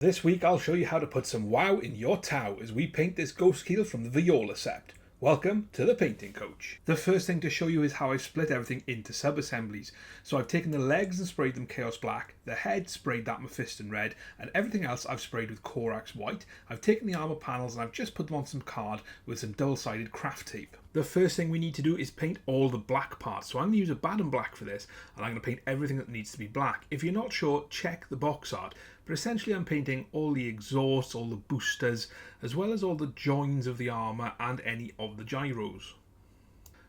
This week I'll show you how to put some wow in your Tau as we paint this ghostkeel from the Vi'orla Sept. Welcome to the painting coach. The first thing to show you is how I've split everything into sub-assemblies. So I've taken the legs and sprayed them Chaos Black, the head sprayed that Mephiston Red, and everything else I've sprayed with Corax White. I've taken the armour panels and I've just put them on some card with some double-sided craft tape. The first thing we need to do is paint all the black parts. So I'm going to use Abaddon Black for this, and I'm going to paint everything that needs to be black. If you're not sure, check the box art. But essentially I'm painting all the exhausts, all the boosters, as well as all the joins of the armour and any of the gyros.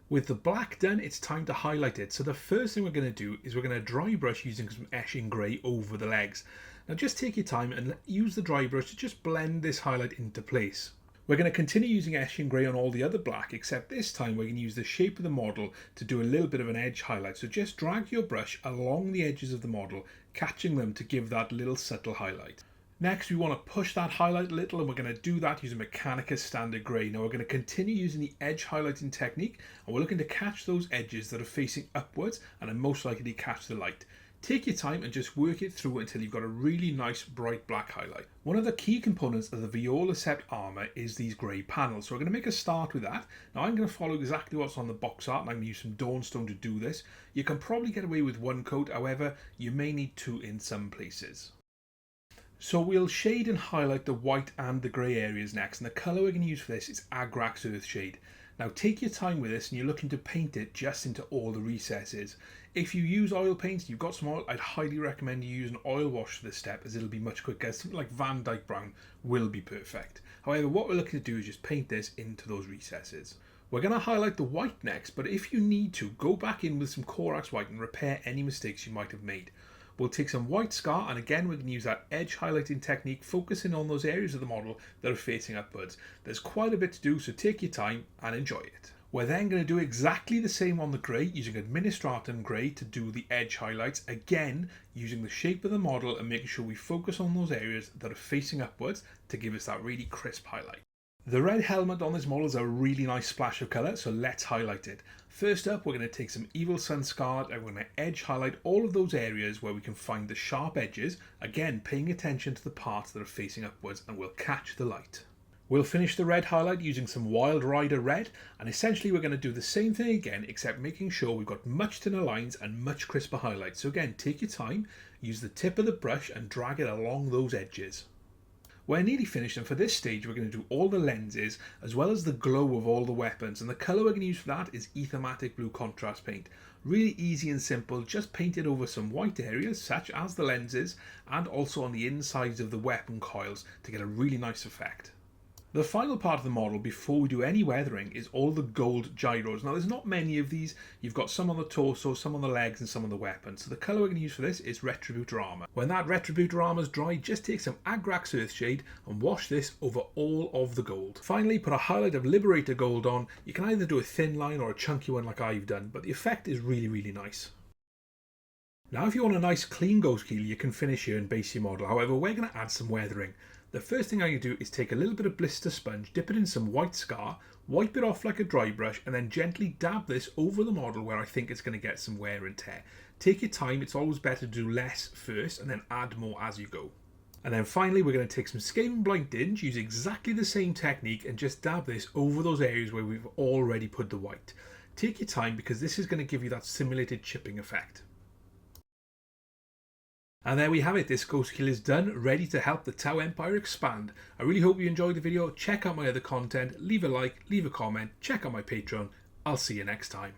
With the black done, it's time to highlight it. So the first thing we're going to do is we're going to dry brush using some Eshin Grey over the legs. Now just take your time and use the dry brush to just blend this highlight into place. We're going to continue using Eshin Grey on all the other black, except this time we're going to use the shape of the model to do a little bit of an edge highlight. So just drag your brush along the edges of the model, catching them to give that little subtle highlight. Next, we want to push that highlight a little, and we're going to do that using Mechanicus Standard Grey. Now we're going to continue using the edge highlighting technique, and we're looking to catch those edges that are facing upwards and are most likely to catch the light. Take your time and just work it through until you've got a really nice bright black highlight. One of the key components of the Vi'orla Sept armour is these grey panels, so we're going to make a start with that. Now I'm going to follow exactly what's on the box art, and I'm going to use some Dawnstone to do this. You can probably get away with one coat, however you may need two in some places. So we'll shade and highlight the white and the grey areas next, and the colour we're going to use for this is Agrax Earthshade. Now take your time with this and you're looking to paint it just into all the recesses. If you use oil paints, you've got some oil, I'd highly recommend you use an oil wash for this step as it'll be much quicker. Something like Van Dyke Brown will be perfect. However, what we're looking to do is just paint this into those recesses. We're going to highlight the white next, but if you need to, go back in with some Corax White and repair any mistakes you might have made. We'll take some white scar, and again we're going to use that edge highlighting technique, focusing on those areas of the model that are facing upwards. There's quite a bit to do, so take your time and enjoy it. We're then going to do exactly the same on the grey, using Administratum Grey to do the edge highlights, again using the shape of the model and making sure we focus on those areas that are facing upwards to give us that really crisp highlight. The red helmet on this model is a really nice splash of colour, so let's highlight it. First up, we're going to take some Evil Sunz Scarlet and we're going to edge highlight all of those areas where we can find the sharp edges, again paying attention to the parts that are facing upwards, and we'll catch the light. We'll finish the red highlight using some Wild Rider Red, and essentially we're going to do the same thing again, except making sure we've got much thinner lines and much crisper highlights. So again, take your time, use the tip of the brush and drag it along those edges. We're nearly finished, and for this stage we're going to do all the lenses as well as the glow of all the weapons, and the colour we're going to use for that is Aethermatic Blue contrast paint. Really easy and simple, just paint it over some white areas such as the lenses and also on the insides of the weapon coils to get a really nice effect. The final part of the model before we do any weathering is all the gold gyros. Now there's not many of these, you've got some on the torso, some on the legs and some on the weapons. So the colour we're going to use for this is Retributor Armour. When that Retributor Armour is dry, just take some Agrax Earthshade and wash this over all of the gold. Finally, put a highlight of Liberator Gold on. You can either do a thin line or a chunky one like I've done, but the effect is really nice. Now if you want a nice clean ghostkeel, you can finish here and base your model. However, we're going to add some weathering. The first thing I'm going to do is take a little bit of blister sponge, dip it in some white scar, wipe it off like a dry brush, and then gently dab this over the model where I think it's going to get some wear and tear. Take your time, it's always better to do less first and then add more as you go. And then finally we're going to take some Skavenblight Dinge, use exactly the same technique and just dab this over those areas where we've already put the white. Take your time because this is going to give you that simulated chipping effect. And there we have it, this ghostkeel is done, ready to help the Tau Empire expand. I really hope you enjoyed the video. Check out my other content, leave a like, leave a comment, check out my Patreon. I'll see you next time.